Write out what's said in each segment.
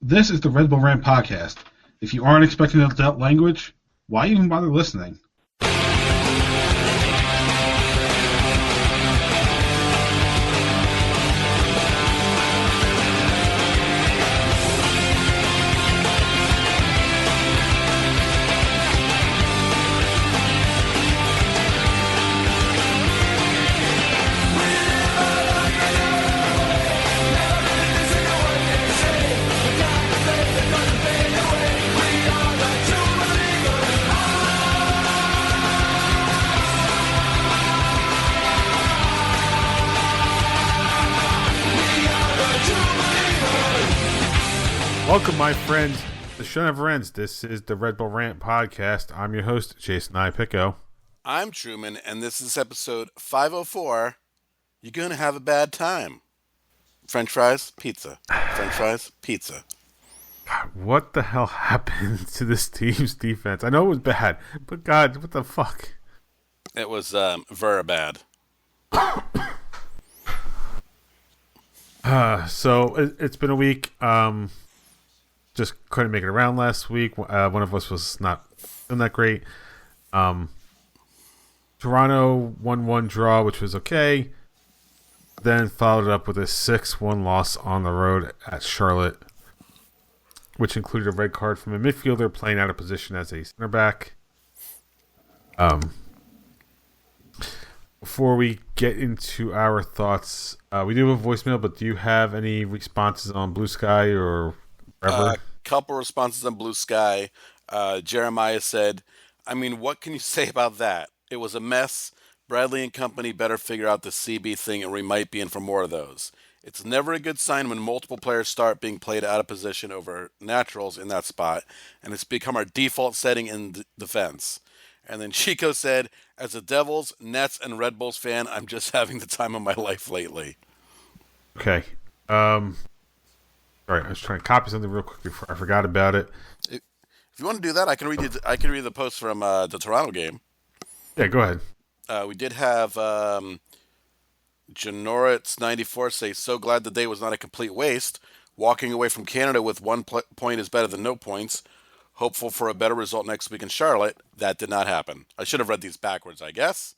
This is the Red Bull Rant podcast. If you aren't expecting adult language, why even bother listening? Welcome, my friends. The show never ends. This is the Red Bull Rant podcast. I'm your host, Jason I. Picco. I'm Truman, and this is episode 504. You're going to have a bad time. French fries, pizza. French fries, pizza. God, what the hell happened to this team's defense? I know it was bad, but God, what the fuck? It was very bad. So it's been a week. Just couldn't make it around last week. One of us was not feeling that great. Toronto 1-1 draw, which was okay. Then followed it up with a 6-1 loss on the road at Charlotte, which included a red card from a midfielder playing out of position as a center back. Before we get into our thoughts, we do have a voicemail, but do you have any responses on Blue Sky or wherever? Couple responses on Blue Sky. Jeremiah said, I mean, what can you say about that? It was a mess. Bradley and company better figure out the CB thing, and we might be in for more of those. It's never a good sign when multiple players start being played out of position over naturals in that spot, and it's become our default setting in defense. And then Chico said, as a Devils, Nets, and Red Bulls fan, I'm just having the time of my life lately. Okay. All right, I was trying to copy something real quick before I forgot about it. If you want to do that, I can read the post from the Toronto game. Yeah, go ahead. We did have Janoritz94 say, so glad the day was not a complete waste. Walking away from Canada with 1 point is better than no points. Hopeful for a better result next week in Charlotte. That did not happen. I should have read these backwards, I guess.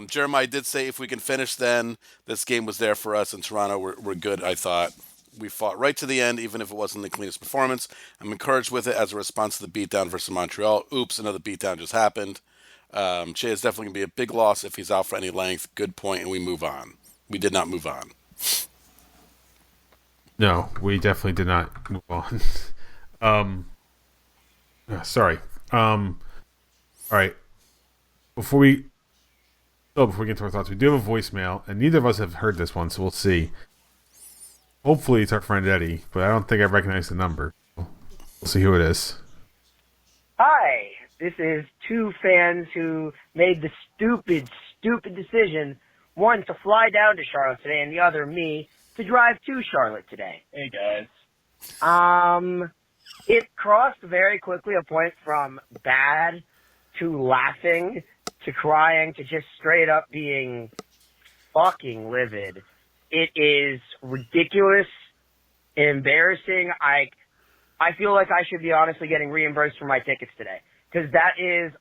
Jeremiah did say if we can finish then, this game was there for us in Toronto. We're good, I thought. We fought right to the end, even if it wasn't the cleanest performance. I'm encouraged with it as a response to the beatdown versus Montreal. Oops, another beatdown just happened. Che is definitely going to be a big loss if he's out for any length. Good point, and we move on. We did not move on. No, we definitely did not move on. Sorry. All right. Before we get to our thoughts, we do have a voicemail, and neither of us have heard this one, so we'll see. Hopefully it's our friend Eddie, but I don't think I recognize the number. We'll see who it is. Hi, this is two fans who made the stupid decision, one to fly down to Charlotte today, and the other, me, to drive to Charlotte today. Hey, guys. It crossed very quickly a point from bad to laughing to crying to just straight up being fucking livid. It is ridiculous, embarrassing. I feel like I should be honestly getting reimbursed for my tickets today. Because that is,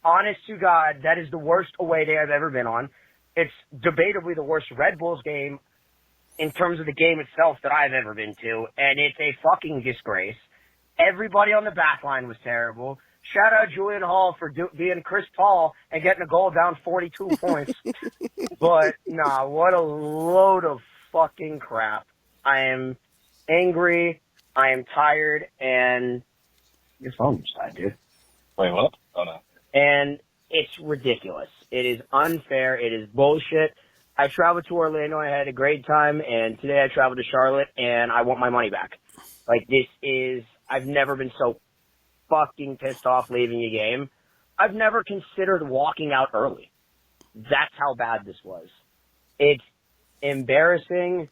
honest to God, that is the worst away day I've ever been on. It's debatably the worst Red Bulls game in terms of the game itself that I've ever been to. And it's a fucking disgrace. Everybody on the back line was terrible. Shout out Julian Hall for being Chris Paul and getting a goal down 42 points. But, nah, what a load of fucking crap. I am angry, I am tired, and your phone just died, dude. Wait, what? Oh, no. And it's ridiculous. It is unfair. It is bullshit. I traveled to Orlando. I had a great time, and today I traveled to Charlotte, and I want my money back. Like, this is... I've never been so fucking pissed off leaving a game. I've never considered walking out early. That's how bad this was. It's embarrassing.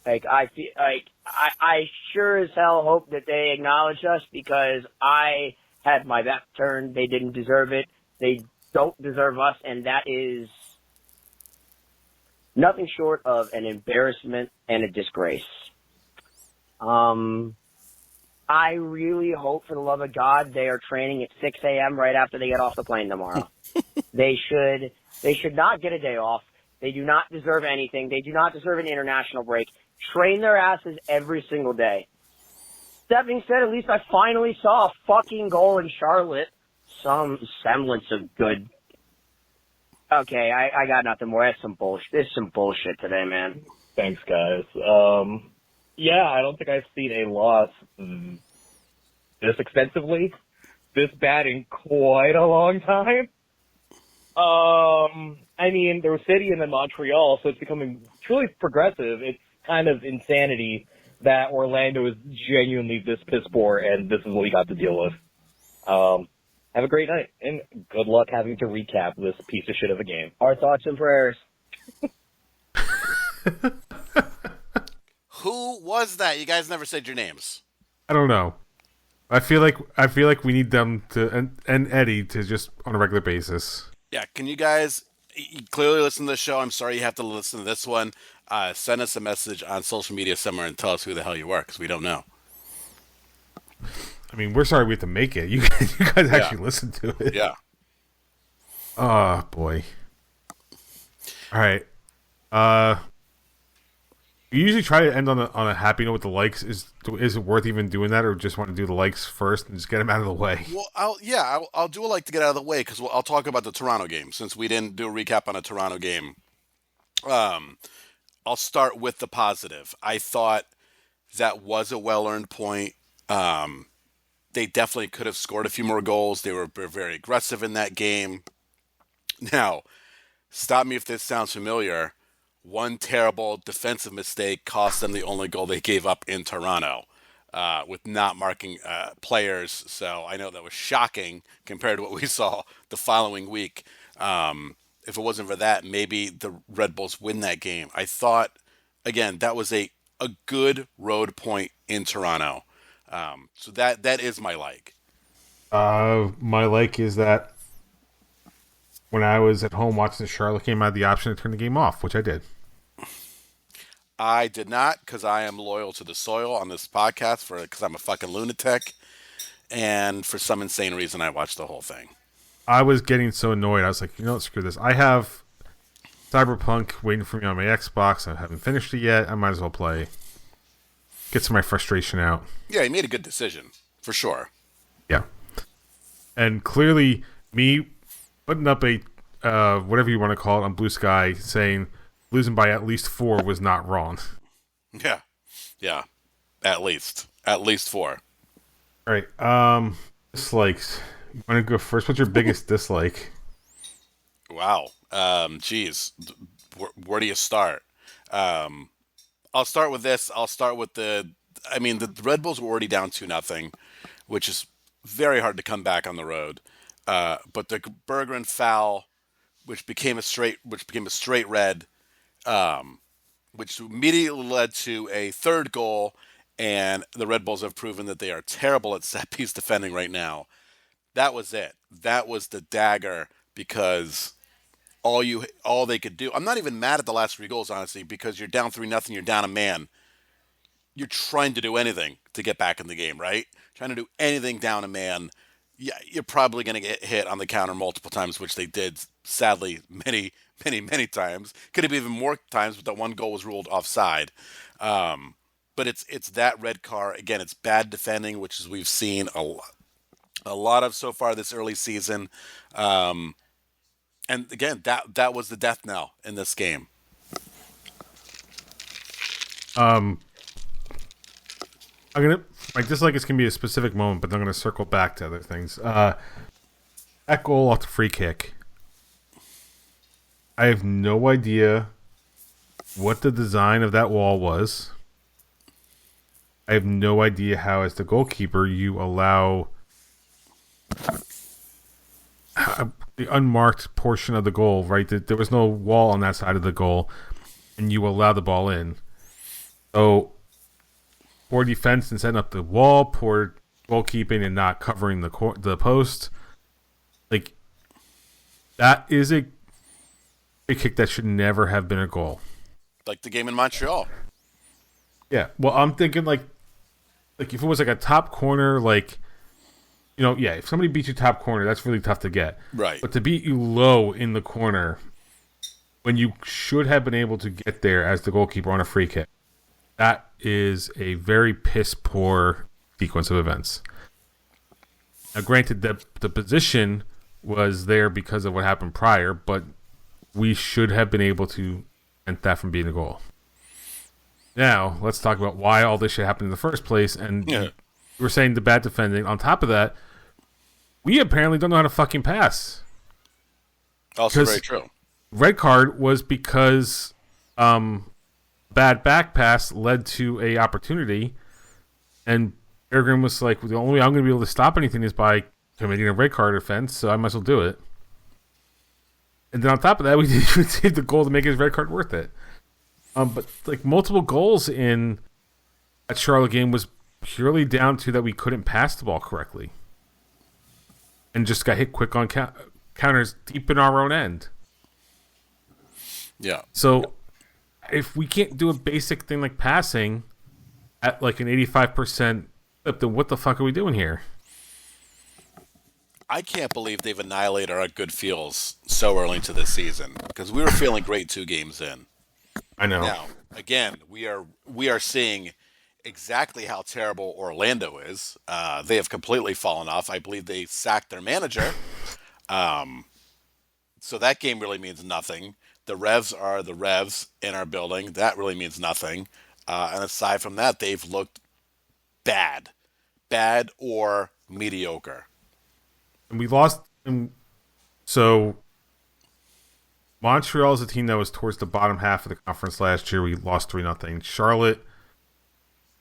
Like, I feel like I sure as hell hope that they acknowledge us because I had my back turned. They didn't deserve it. They don't deserve us, and that is nothing short of an embarrassment and a disgrace. I really hope, for the love of God, they are training at 6 a.m. right after they get off the plane tomorrow. They should not get a day off. They do not deserve anything. They do not deserve an international break. Train their asses every single day. That being said, at least I finally saw a fucking goal in Charlotte. Some semblance of good. Okay, I got nothing more. That's some bullshit. There's some bullshit today, man. Thanks, guys. Yeah, I don't think I've seen a loss this extensively, this bad in quite a long time. I mean, there was City and then Montreal, so it's becoming truly progressive. It's kind of insanity that Orlando is genuinely this piss poor, and this is what we got to deal with. Have a great night, and good luck having to recap this piece of shit of a game. Our thoughts and prayers. Who was that? You guys never said your names. I don't know. I feel like we need them to and Eddie to just on a regular basis. Yeah, can you guys you clearly listen to the show? I'm sorry you have to listen to this one. Send us a message on social media somewhere and tell us who the hell you are, because we don't know. I mean, we're sorry we have to make it. You guys actually listen to it. Yeah. Oh, boy. All right. You usually try to end on a happy note with the likes. Is it worth even doing that, or just want to do the likes first and just get them out of the way? Well, I'll do a like to get out of the way, because I'll talk about the Toronto game, since we didn't do a recap on a Toronto game. I'll start with the positive. I thought that was a well-earned point. They definitely could have scored a few more goals. They were very aggressive in that game. Now, stop me if this sounds familiar. One terrible defensive mistake cost them the only goal they gave up in Toronto, with not marking players. So I know that was shocking compared to what we saw the following week. If it wasn't for that, maybe the Red Bulls win that game. I thought, again, that was a good road point in Toronto. So that is my like. My like is that when I was at home watching the Charlotte game, I had the option to turn the game off, which I did. I did not, because I am loyal to the soil on this podcast, because I'm a fucking lunatic, and for some insane reason, I watched the whole thing. I was getting so annoyed. I was like, screw this. I have Cyberpunk waiting for me on my Xbox. I haven't finished it yet. I might as well play. Get some of my frustration out. Yeah, he made a good decision, for sure. Yeah. And clearly, me putting up a, whatever you want to call it, on Blue Sky, saying losing by at least 4 was not wrong. Yeah. At least 4. All right. Dislikes. You want to go first? What's your biggest dislike? Wow. Geez. Where do you start? I'll start with this. I'll start with the Red Bulls were already down 2-0, which is very hard to come back on the road. But the Berggren foul, which became a straight red, which immediately led to a third goal, and the Red Bulls have proven that they are terrible at set piece defending right now. That was it. That was the dagger, because all they could do. I'm not even mad at the last 3 goals, honestly, because you're down 3-0, you're down a man. You're trying to do anything to get back in the game, right? Trying to do anything down a man. Yeah, you're probably going to get hit on the counter multiple times, which they did, sadly, many, many, many times. Could have been even more times, but that one goal was ruled offside. But it's that red card. Again, it's bad defending, which is we've seen a lot of so far this early season. And again, that was the death knell in this game. My dislike is going to be a specific moment, but I'm going to circle back to other things. That goal off the free kick. I have no idea what the design of that wall was. I have no idea how, as the goalkeeper, you allow the unmarked portion of the goal, right? There was no wall on that side of the goal, and you allow the ball in. So, poor defense and setting up the wall, poor goalkeeping and not covering the post. Like, that is a kick that should never have been a goal. Like the game in Montreal. Yeah, well, I'm thinking like like if it was like a top corner, like if somebody beats you top corner, that's really tough to get. Right. But to beat you low in the corner when you should have been able to get there as the goalkeeper on a free kick, that is a very piss poor sequence of events. Now, granted, the position was there because of what happened prior, but we should have been able to prevent that from being a goal. Now, let's talk about why all this shit happened in the first place. And you were saying the bad defending. On top of that, we apparently don't know how to fucking pass. Also very true. Red card was because bad back pass led to a opportunity, and Peregrine was like, the only way I'm going to be able to stop anything is by committing a red card offense, so I might as well do it. And then on top of that, we received the goal to make his red card worth it. But like multiple goals in that Charlotte game was purely down to that we couldn't pass the ball correctly, and just got hit quick on counters deep in our own end. Yeah. So if we can't do a basic thing like passing at like an 85% clip, then what the fuck are we doing here? I can't believe they've annihilated our good feels so early into this season, because we were feeling great 2 games in. I know. Now, again, we are seeing exactly how terrible Orlando is. They have completely fallen off. I believe they sacked their manager. So that game really means nothing. The Revs are the Revs in our building. That really means nothing. And aside from that, they've looked bad or mediocre. And we lost. So Montreal is a team that was towards the bottom half of the conference last year. We lost 3-0. Charlotte,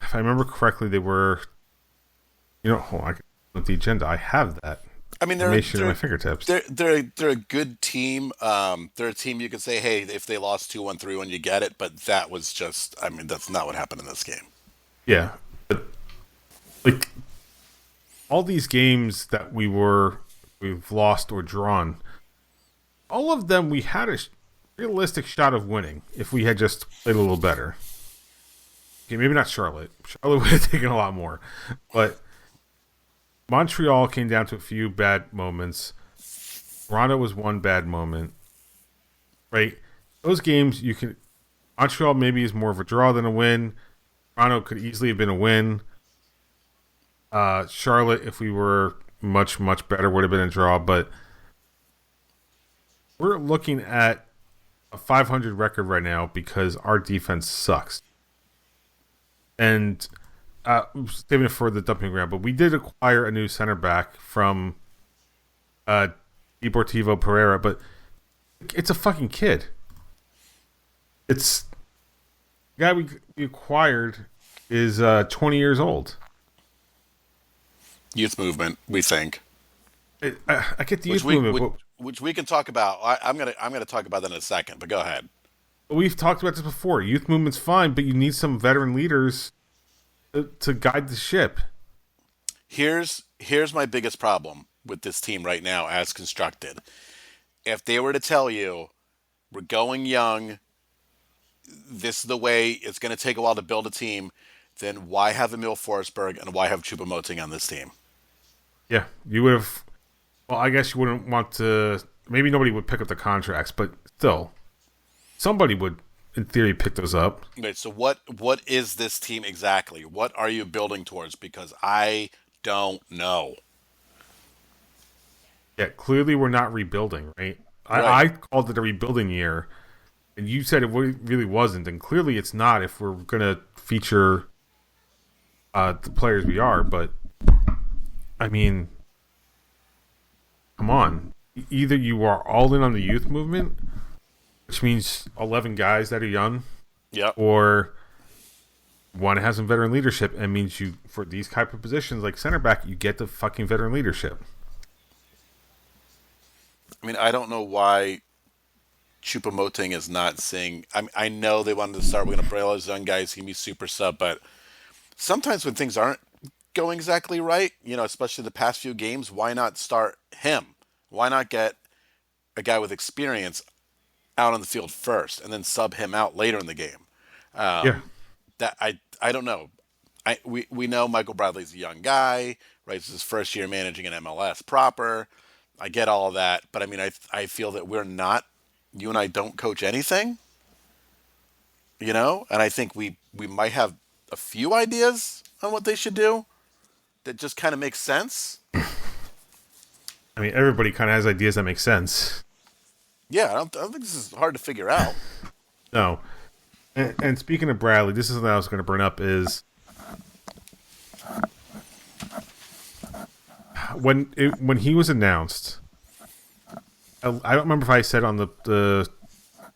if I remember correctly, they were. Hold on, with the agenda, I have that. I mean, they're at my fingertips. They're a good team. They're a team you could say, hey, if they lost 2-1, 3-1, you get it. But that was just, I mean, that's not what happened in this game. Yeah, but like all these games that we've lost or drawn, all of them we had a realistic shot of winning if we had just played a little better. Okay, maybe not Charlotte. Charlotte would have taken a lot more, but Montreal came down to a few bad moments. Toronto was one bad moment. Right? Those games Montreal maybe is more of a draw than a win. Toronto could easily have been a win. Charlotte, if we were much, much better, would have been a draw. But we're looking at a 500 record right now because our defense sucks. And saving it for the dumping ground, but we did acquire a new center back from Deportivo Pereira, but it's a fucking kid. It's the guy we acquired is 20 years old. Youth movement, we think. I get the youth movement, which we can talk about. I'm gonna talk about that in a second, but go ahead. We've talked about this before. Youth movement's fine, but you need some veteran leaders to guide the ship. Here's my biggest problem with this team right now as constructed. If they were to tell you, we're going young, this is the way, it's going to take a while to build a team, then why have Emil Forsberg and why have Choupo-Moting on this team? Yeah, you would have. Well, I guess you wouldn't want to. Maybe nobody would pick up the contracts, but still, somebody would, in theory, pick those up. Okay, so what is this team exactly? What are you building towards? Because I don't know. Yeah, clearly we're not rebuilding, right? Right. I called it a rebuilding year, and you said it really wasn't, and clearly it's not if we're going to feature the players we are, but I mean, come on. Either you are all in on the youth movement, which means 11 guys that are young, Yep. or want to have some veteran leadership, and means you, for these type of positions like center back, you get the fucking veteran leadership. I mean, I don't know why Choupo-Moting is not saying. I know they wanted to start. We're going to bring all those young guys. He can be super sub, but sometimes when things aren't going exactly right, especially the past few games, why not start him? Why not get a guy with experience out on the field first and then sub him out later in the game? Yeah. That I don't know. we know Michael Bradley's a young guy, right? It's his first year managing an MLS proper. I get all of that, but I mean, I feel that you and I don't coach anything, and I think we might have a few ideas on what they should do that just kind of makes sense. I mean, everybody kind of has ideas that make sense. Yeah, I don't think this is hard to figure out. No. And speaking of Bradley, this is something I was going to bring up is when he was announced, I don't remember if I said on the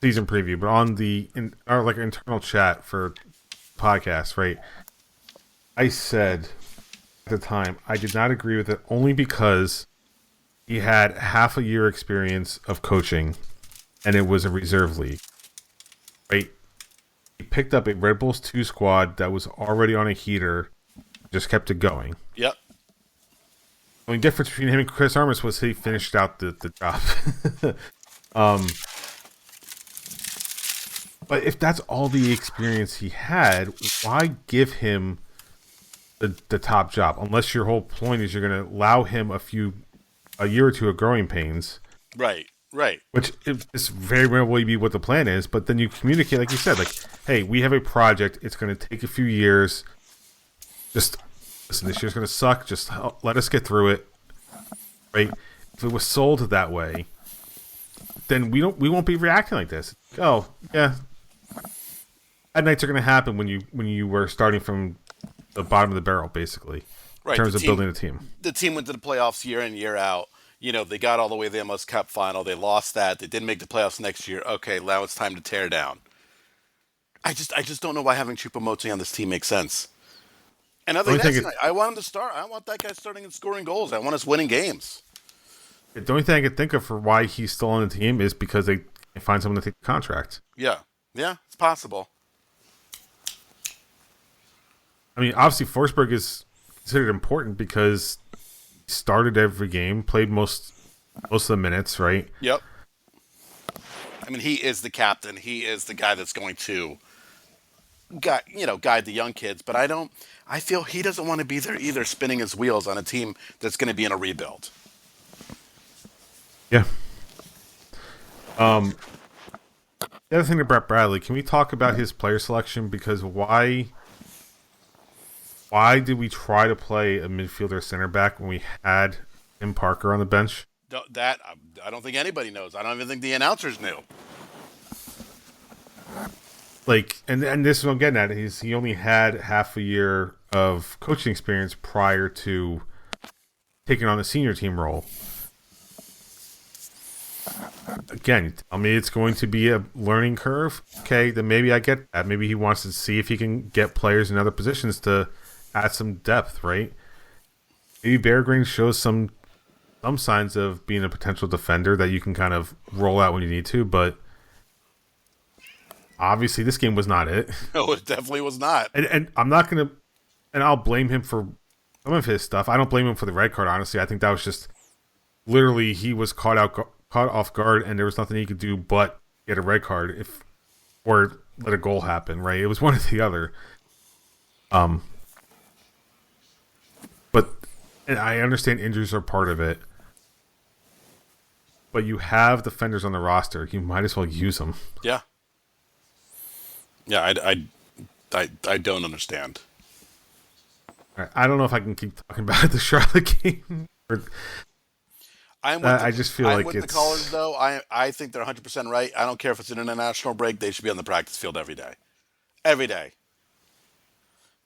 season preview, but on our internal chat for podcast, right? I said at the time I did not agree with it only because he had half a year experience of coaching, and it was a reserve league, right? He picked up a Red Bulls 2 squad that was already on a heater, just kept it going. Yep. The only difference between him and Chris Armas was he finished out the job. But if that's all the experience he had, why give him the top job? Unless your whole point is you're going to allow him a year or two of growing pains. Right. Which is very rarely be what the plan is, but then you communicate, like you said, like, hey, we have a project. It's going to take a few years. Just listen, this year's going to suck. Just let us get through it. Right? If it was sold that way, then we won't be reacting like this. Oh, yeah. Bad nights are going to happen when you were starting from the bottom of the barrel, basically, right, in terms of building a team. The team went to the playoffs year in, year out. They got all the way to the MLS Cup final. They lost that. They didn't make the playoffs next year. Okay, now it's time to tear down. I just don't know why having Choupo-Moting on this team makes sense. And other than that, I want him to start. I want that guy starting and scoring goals. I want us winning games. The only thing I could think of for why he's still on the team is because they find someone to take the contract. Yeah, it's possible. I mean, obviously, Forsberg is considered important because he started every game, played most of the minutes, right? Yep. I mean, he is the captain. He is the guy that's going to guide the young kids. But I feel he doesn't want to be there either, spinning his wheels on a team that's going to be in a rebuild. Yeah. The other thing about Bradley, can we talk about his player selection? Because why did we try to play a midfielder center back when we had Tim Parker on the bench? That I don't think anybody knows. I don't even think the announcers knew. And this is what I'm getting at. He only had half a year of coaching experience prior to taking on the senior team role. Again, you tell me it's going to be a learning curve. Okay, then maybe I get that. Maybe he wants to see if he can get players in other positions to add some depth, right? Maybe Bear Green shows some signs of being a potential defender that you can kind of roll out when you need to, but obviously this game was not it. No, it definitely was not. And I'm not going to, and I'll blame him for some of his stuff. I don't blame him for the red card, honestly. I think that was just literally he was caught off guard, and there was nothing he could do but get a red card or let a goal happen, right? It was one or the other. And I understand injuries are part of it, but you have defenders on the roster. You might as well use them. Yeah. Yeah, I don't understand. I don't know if I can keep talking about the Charlotte game. I just feel like with it's... the callers, though. I think they're 100% right. I don't care if it's an international break. They should be on the practice field every day. Every day.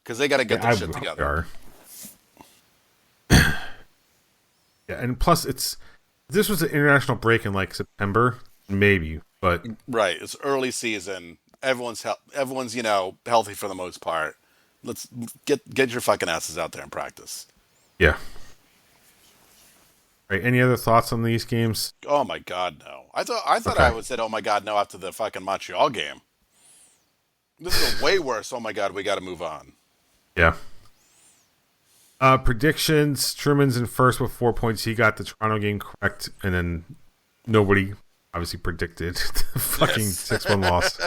Because they got to get their shit together. Yeah, and plus this was an international break in September, maybe, but right, it's early season. Everyone's healthy for the most part. Let's get your fucking asses out there and practice. Yeah. Right. Any other thoughts on these games? Oh my God, no. I thought okay. I would say, oh my God, no, after the fucking Montreal game. This is way worse. Oh my God, we got to move on. Yeah. Predictions. Truman's in first with 4 points. He got the Toronto game correct, and then nobody obviously predicted the fucking 6-1 loss.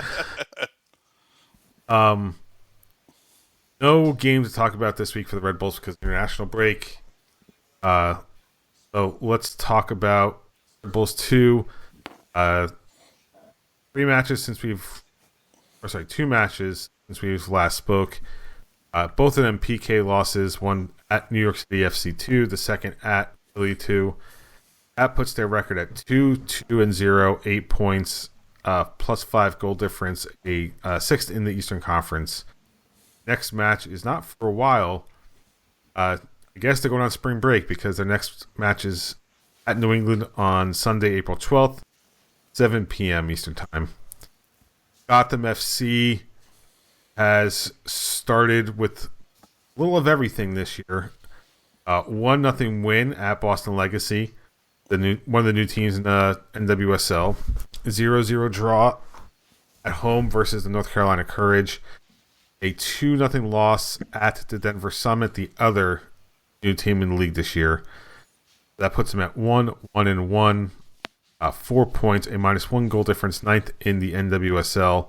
No game to talk about this week for the Red Bulls because of the international break. So let's talk about Red Bulls 2. 2 matches since we've last spoke. Both of them PK losses. One at New York City FC 2, the second at Philly 2. That puts their record at 2-2-0, 8 points, plus 5 goal difference, a sixth in the Eastern Conference. Next match is not for a while. I guess they're going on spring break because their next match is at New England on Sunday, April 12th, 7 p.m. Eastern Time. Gotham FC has started with a little of everything this year. 1-0 win at Boston Legacy, one of the new teams in the NWSL. 0-0 draw at home versus the North Carolina Courage. A 2-0 loss at the Denver Summit, the other new team in the league this year. That puts them at 1-1, 4 points, a -1 goal difference, 9th in the NWSL.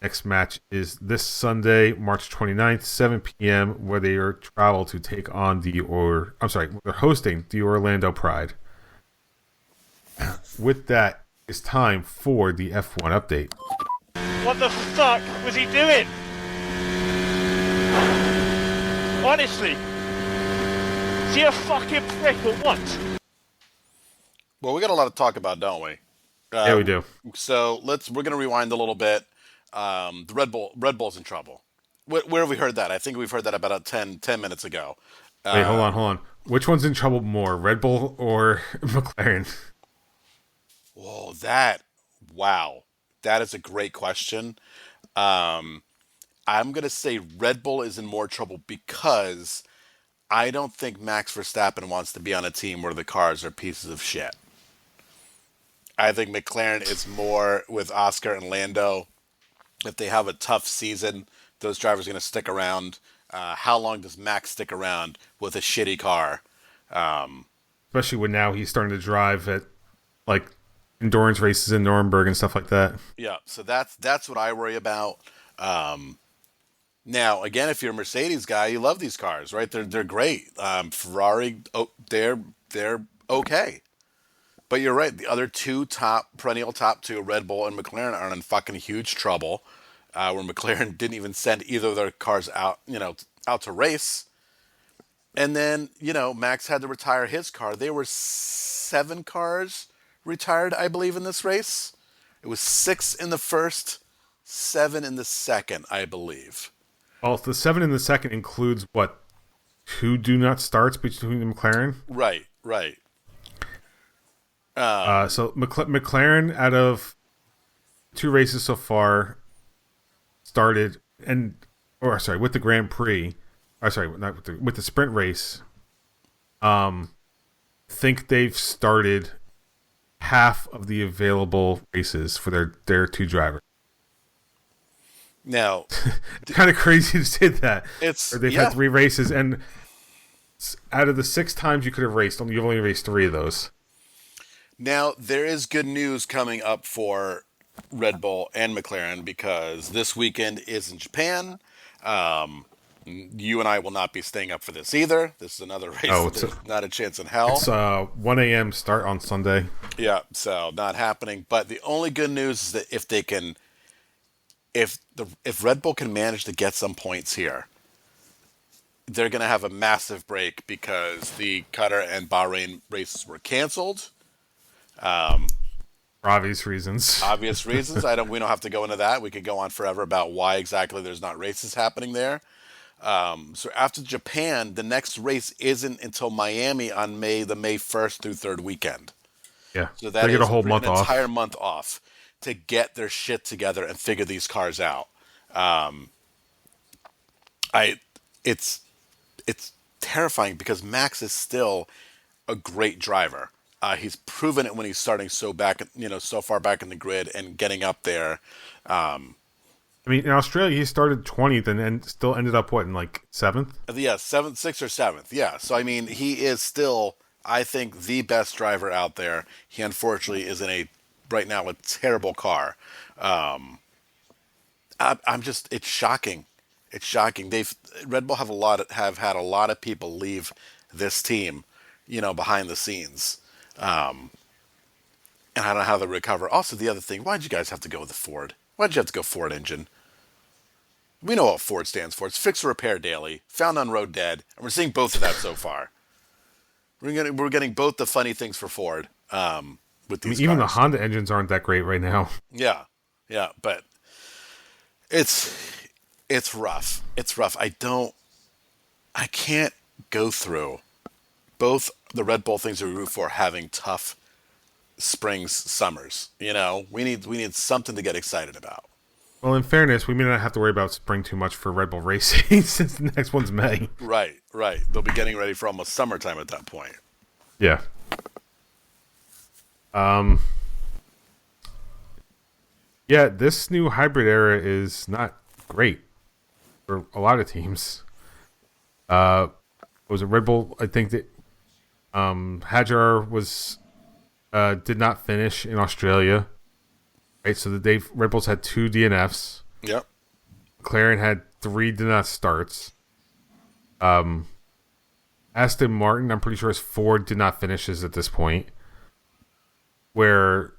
Next match is this Sunday, March 29th, 7 p.m., where they are travel to take on they're hosting the Orlando Pride. With that, it's time for the F1 update. What the fuck was he doing? Honestly. Is he a fucking prick or what? Well, we got a lot to talk about, don't we? Yeah, we do. So we're going to rewind a little bit. The Red Bull's in trouble. Where have we heard that? I think we've heard that about 10 minutes ago. Wait, hold on. Which one's in trouble more, Red Bull or McLaren? Whoa, wow. That is a great question. I'm going to say Red Bull is in more trouble because I don't think Max Verstappen wants to be on a team where the cars are pieces of shit. I think McLaren is more with Oscar and Lando. If they have a tough season, those drivers are going to stick around. How long does Max stick around with a shitty car? Especially when now he's starting to drive at like endurance races in Nuremberg and stuff like that. Yeah, so that's what I worry about. Now, again, if you're a Mercedes guy, you love these cars, right? They're great. Ferrari, they're okay. But you're right. The other perennial top two, Red Bull and McLaren, are in fucking huge trouble. Where McLaren didn't even send either of their cars out to race. And then, Max had to retire his car. There were 7 cars retired, I believe, in this race. It was 6 in the first, 7 in the second, I believe. Well, the 7 in the second includes, 2 do not starts between the McLaren? Right. So McLaren, out of 2 races so far, started with the Grand Prix, with the sprint race. Think they've started half of the available races for their 2 drivers. Now, it's kind of crazy to say that. They've had 3 races, and out of the 6 times you could have raced, you've only raced 3 of those. Now, there is good news coming up for Red Bull and McLaren because this weekend is in Japan. You and I will not be staying up for this either. This is another race. There's not a chance in hell. It's 1 a.m. start on Sunday. Yeah, so not happening. But the only good news is that if Red Bull can manage to get some points here, they're going to have a massive break because the Qatar and Bahrain races were canceled. For obvious reasons. We don't have to go into that. We could go on forever about why exactly there's not races happening there. So after Japan, the next race isn't until Miami on the May 1st through 3rd weekend. Yeah. So that they get a whole month off. Entire month off to get their shit together and figure these cars out. It's terrifying because Max is still a great driver. He's proven it when he's starting so far back in the grid and getting up there. In Australia, he started 20th and still ended up, in 7th? Yeah, 7th, 6th or 7th. Yeah, so, he is still, I think, the best driver out there. He, unfortunately, is right now, a terrible car. It's shocking. It's shocking. Red Bull have had a lot of people leave this team, behind the scenes. And I don't know how they recover. Also, the other thing, why'd you guys have to go with the Ford? Why'd you have to go Ford engine? We know what Ford stands for. It's fix, repair daily, found on road dead, and we're seeing both of that so far. We're getting both the funny things for Ford with these even the cars. Honda engines aren't that great right now. Yeah, but it's rough. It's rough. I can't go through both the Red Bull things we root for having tough springs, summers. We need something to get excited about. Well, in fairness, we may not have to worry about spring too much for Red Bull Racing since the next one's May. Right. They'll be getting ready for almost summertime at that point. Yeah. Yeah, this new hybrid era is not great for a lot of teams. Was it Red Bull? I think that Hajar did not finish in Australia. Right, so Red Bulls had 2 DNFs. Yep. McLaren had 3 did not starts. Aston Martin, I'm pretty sure, has 4 did not finishes at this point. Where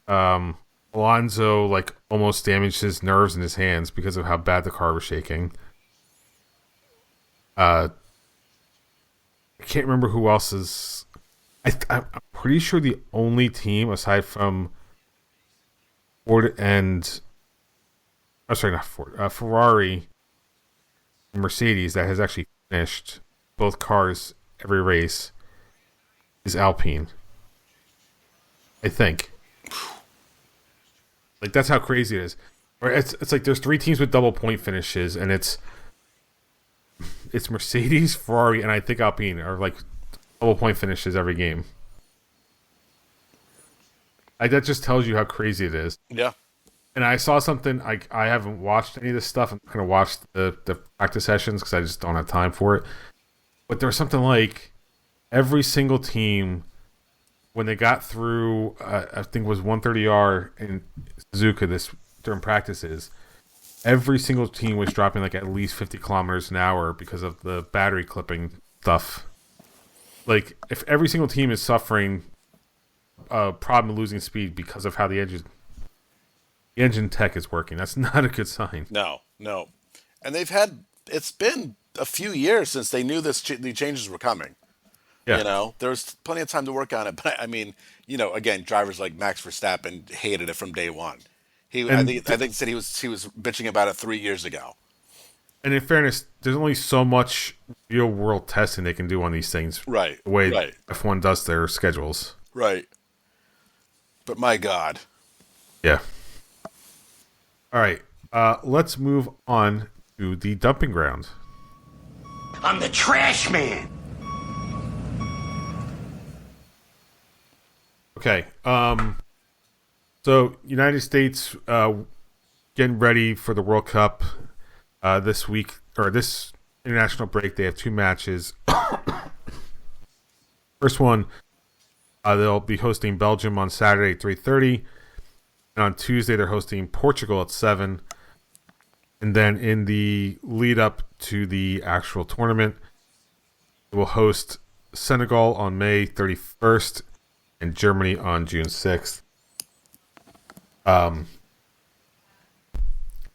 Alonso almost damaged his nerves in his hands because of how bad the car was shaking. I can't remember who else is. I'm pretty sure the only team aside from Ford and not Ford, Ferrari and Mercedes that has actually finished both cars every race is Alpine. I think. That's how crazy it is. Or it's like there's 3 teams with double point finishes, and it's Mercedes, Ferrari, and I think Alpine are double point finishes every game. That just tells you how crazy it is. Yeah. And I saw something. I haven't watched any of this stuff. I'm going to watch the practice sessions because I just don't have time for it. But there was something every single team, when they got through, I think it was 130R in Suzuka during practices, every single team was dropping at least 50 kilometers an hour because of the battery clipping stuff. If every single team is suffering a problem losing speed because of how the engine tech is working, that's not a good sign. No. And it's been a few years since they knew the changes were coming. Yeah. There was plenty of time to work on it. But I mean, again, drivers like Max Verstappen hated it from day one. I think said he was bitching about it 3 years ago. And in fairness, there's only so much real world testing they can do on these things. Right. The way F1 does their schedules. Right. But my God. Yeah. All right. Let's move on to the dumping ground. I'm the trash man. Okay. So United States getting ready for the World Cup this week, or this international break. They have 2 matches. First one, they'll be hosting Belgium on Saturday at 3:30. And on Tuesday, they're hosting Portugal at 7. And then in the lead up to the actual tournament, we'll host Senegal on May 31st and Germany on June 6th. I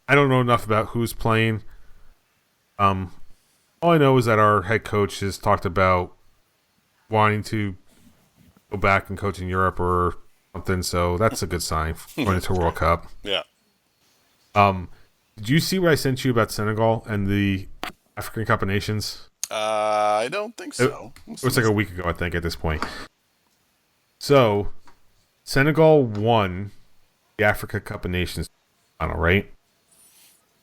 don't know enough about who's playing. All I know is that our head coach has talked about wanting to go back and coach in Europe or something, so that's a good sign going into World Cup. Yeah. Did you see what I sent you about Senegal and the African Cup of Nations? I don't think so. It was a week ago, I think, at this point. So, Senegal won the Africa Cup of Nations final, right?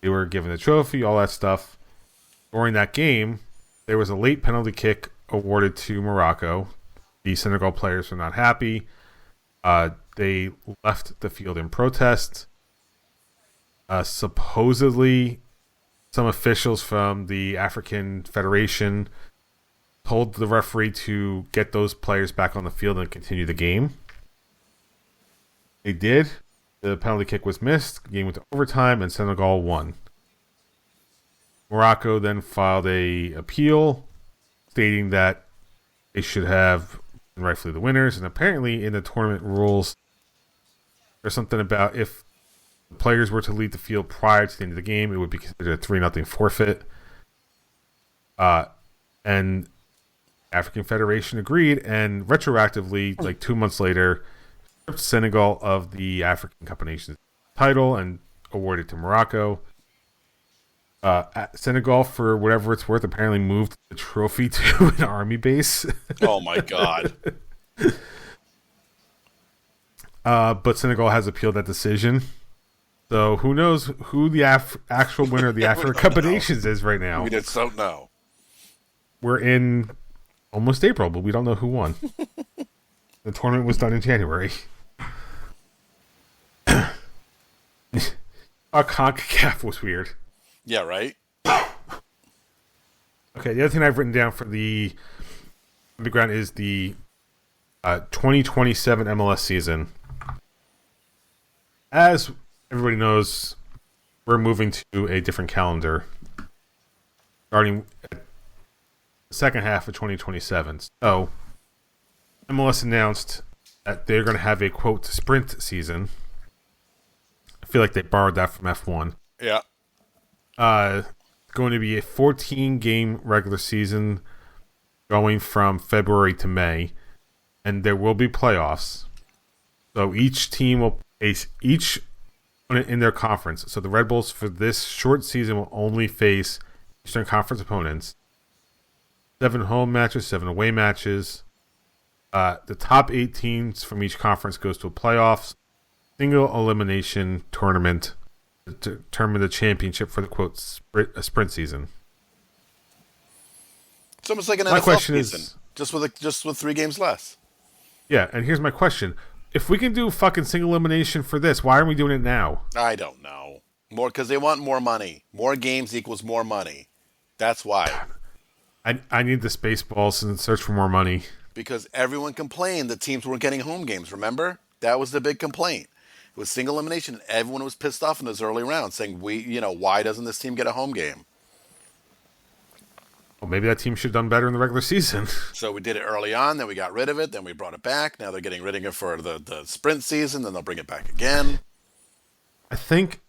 They were given the trophy, all that stuff. During that game, there was a late penalty kick awarded to Morocco. The Senegal players were not happy. They left the field in protest. Supposedly, some officials from the African Federation told the referee to get those players back on the field and continue the game. They did. The penalty kick was missed. The game went to overtime, and Senegal won. Morocco then filed a appeal stating that they should have been rightfully the winners. And apparently in the tournament rules, there's something about if the players were to leave the field prior to the end of the game, it would be considered a 3-0 forfeit. And African Federation agreed, and retroactively, like 2 months later, stripped Senegal of the African Cup of Nations title and awarded it to Morocco. Senegal, for whatever it's worth, apparently moved the trophy to an army base. Oh my god. But Senegal has appealed that decision. So who knows who the actual winner of the African Cup of Nations is right now. We just don't know. We're in almost April, but we don't know who won. The tournament was done in January. CONCACAF was weird. Yeah, right? Okay, the other thing I've written down for the underground is the 2027 MLS season. As everybody knows, we're moving to a different calendar starting at the second half of 2027. So, MLS announced that they're going to have a, quote, sprint season. I feel like they borrowed that from F1. Yeah. Going to be a 14-game regular season going from February to May, and there will be playoffs. So each team will face each opponent in their conference. So the Red Bulls for this short season will only face Eastern Conference opponents. 7 home matches, 7 away matches. The top 8 teams from each conference goes to a playoffs, single elimination tournament to determine the championship for the, quote, sprint season. It's almost like an My NFL question season, is, just with 3 games less. yeah, and here's my question. If we can do fucking single elimination for this, why aren't we doing it now? I don't know. More because they want more money. More games equals more money. That's why. I need the Spaceballs and search for more money. Because everyone complained that teams weren't getting home games, remember? That was the big complaint. It was single elimination, and everyone was pissed off in those early rounds, saying, why doesn't this team get a home game? Well, maybe that team should have done better in the regular season. So we did it early on, then we got rid of it, then we brought it back. Now they're getting rid of it for the sprint season, then they'll bring it back again. I think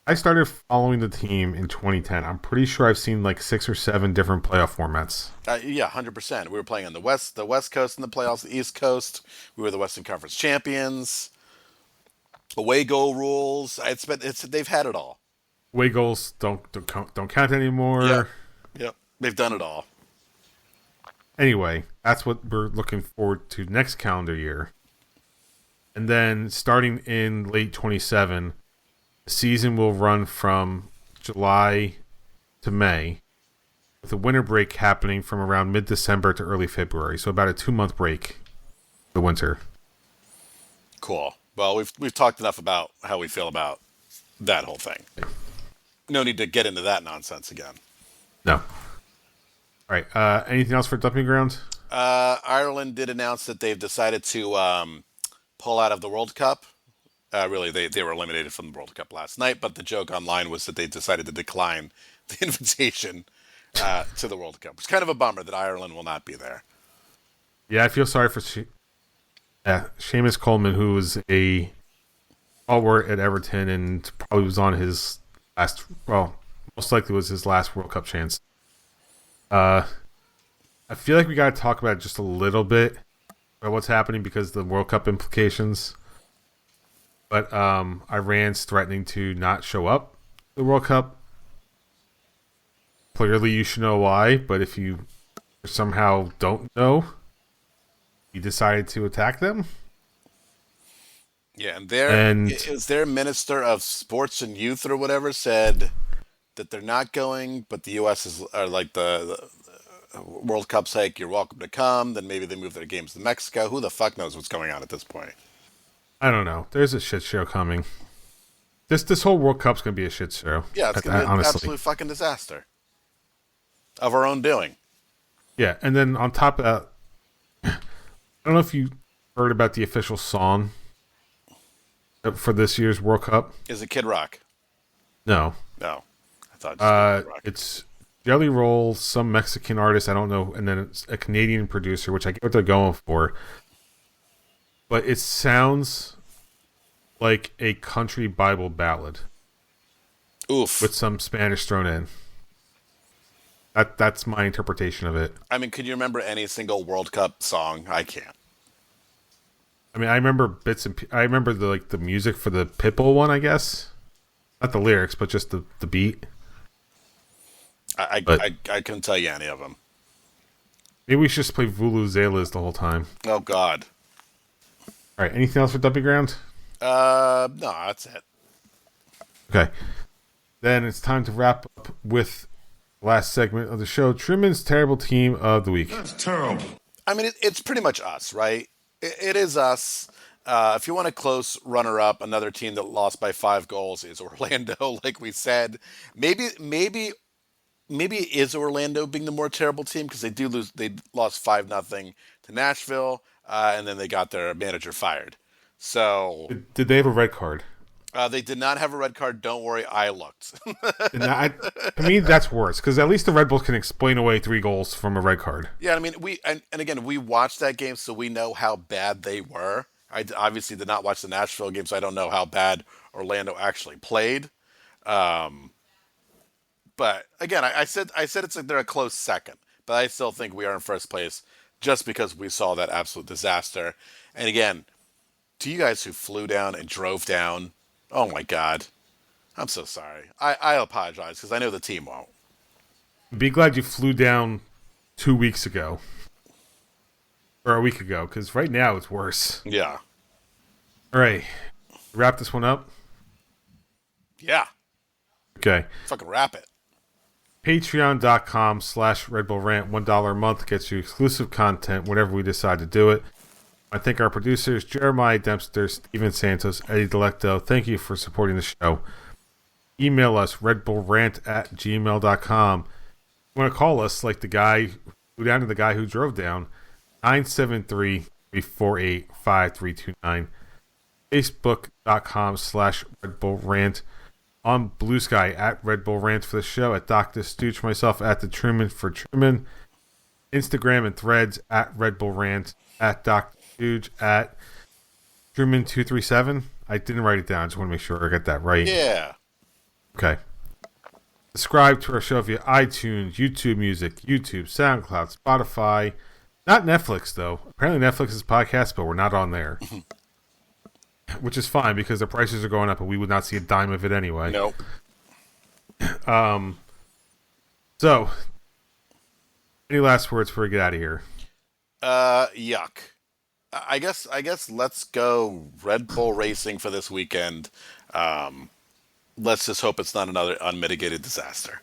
I started following the team in 2010. I'm pretty sure I've seen like 6 or 7 different playoff formats. Yeah, 100%. We were playing on the West Coast in the playoffs, the East Coast. We were the Western Conference champions. Away goal rules. They've had it all. Away goals don't count anymore. Yeah. Yep. They've done it all. Anyway, that's what we're looking forward to next calendar year. And then starting in late 27, the season will run from July to May, with the winter break happening from around mid-December to early February. So about a 2-month break the winter. Cool. Well, we've talked enough about how we feel about that whole thing. No need to get into that nonsense again. No. All right. Anything else for Dumping Ground? Ireland did announce that they've decided to pull out of the World Cup. Really, they were eliminated from the World Cup last night, but the joke online was that they decided to decline the invitation to the World Cup. It's kind of a bummer that Ireland will not be there. Yeah, I feel sorry for Seamus Coleman, who was a stalwart at Everton and probably was on his last, well, most likely was his last World Cup chance. I feel like we got to talk about just a little bit about what's happening because of the World Cup implications. But Iran's threatening to not show up to the World Cup. Clearly, you should know why, but if you somehow don't know, he decided to attack them. Yeah, and their Minister of Sports and Youth or whatever said that they're not going, but the U.S. are like the World Cup's like, you're welcome to come. Then maybe they move their games to Mexico. Who the fuck knows what's going on at this point? I don't know. There's a shit show coming. This whole World Cup's going to be a shit show. Yeah, it's going to be an absolute fucking disaster of our own doing. Yeah, and then on top of that, I don't know if you heard about the official song for this year's World Cup. Is it Kid Rock? No. No. I thought it was Kid Rock. It's Jelly Roll, some Mexican artist, I don't know, and then it's a Canadian producer, which I get what they're going for. But it sounds like a country Bible ballad. Oof. With some Spanish thrown in. That's my interpretation of it. I mean, can you remember any single World Cup song? I can't. I mean, I remember I remember the music for the Pitbull one, I guess. Not the lyrics, but just the beat. I couldn't tell you any of them. Maybe we should just play Vuvuzelas the whole time. Oh, God. All right, anything else for Dumping Ground? No, that's it. Okay. Then it's time to wrap up with the last segment of the show, Truman's Terrible Team of the Week. That's terrible. I mean, it's pretty much us, right? It is us. If you want a close runner-up, another team that lost by 5 goals is Orlando, like we said. Maybe it is Orlando being the more terrible team because they do lose. They lost 5-0 to Nashville, and then they got their manager fired. So Did they have a red card? they did not have a red card. Don't worry, I looked. To me, that's worse because at least the Red Bulls can explain away 3 goals from a red card. Yeah, I mean, and again, we watched that game, so we know how bad they were. I obviously did not watch the Nashville game, so I don't know how bad Orlando actually played. But again, I said it's like they're a close second, but I still think we are in first place just because we saw that absolute disaster. And again, to you guys who flew down and drove down, oh my God, I'm so sorry. I apologize because I know the team won't. Be glad you flew down 2 weeks ago. Or a week ago, because right now it's worse. Yeah. All right. Wrap this one up? Yeah. Okay. Fucking wrap it. Patreon.com/Red Bull Rant. $1 a month gets you exclusive content whenever we decide to do it. I thank our producers, Jeremiah Dempster, Steven Santos, Eddie Delecto. Thank you for supporting the show. Email us, redbullrant@gmail.com. You want to call us like the guy who down to the guy who drove down, 973-348-5329. Facebook.com/Red Bull Rant. On Blue Sky @Red Bull Rant for the show, at Dr. Stooge, myself at the Truman for Truman. Instagram and Threads @Red Bull Rant, at Dr. Stooge, at Truman237. I didn't write it down. I just want to make sure I got that right. Yeah. Okay. Subscribe to our show via iTunes, YouTube Music, YouTube, SoundCloud, Spotify. Not Netflix, though. Apparently Netflix is a podcast, but we're not on there. Which is fine because the prices are going up and we would not see a dime of it anyway. Nope. So, any last words before we get out of here? Yuck. I guess let's go Red Bull Racing for this weekend. Let's just hope it's not another unmitigated disaster.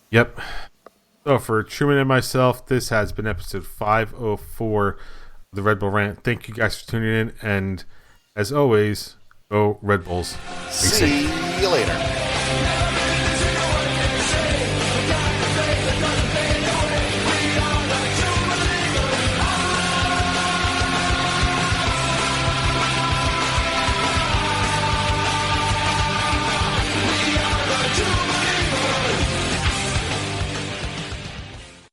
Yep. So for Truman and myself, this has been episode 504 of the Red Bull Rant. Thank you guys for tuning in, and as always, go Red Bulls. See you later.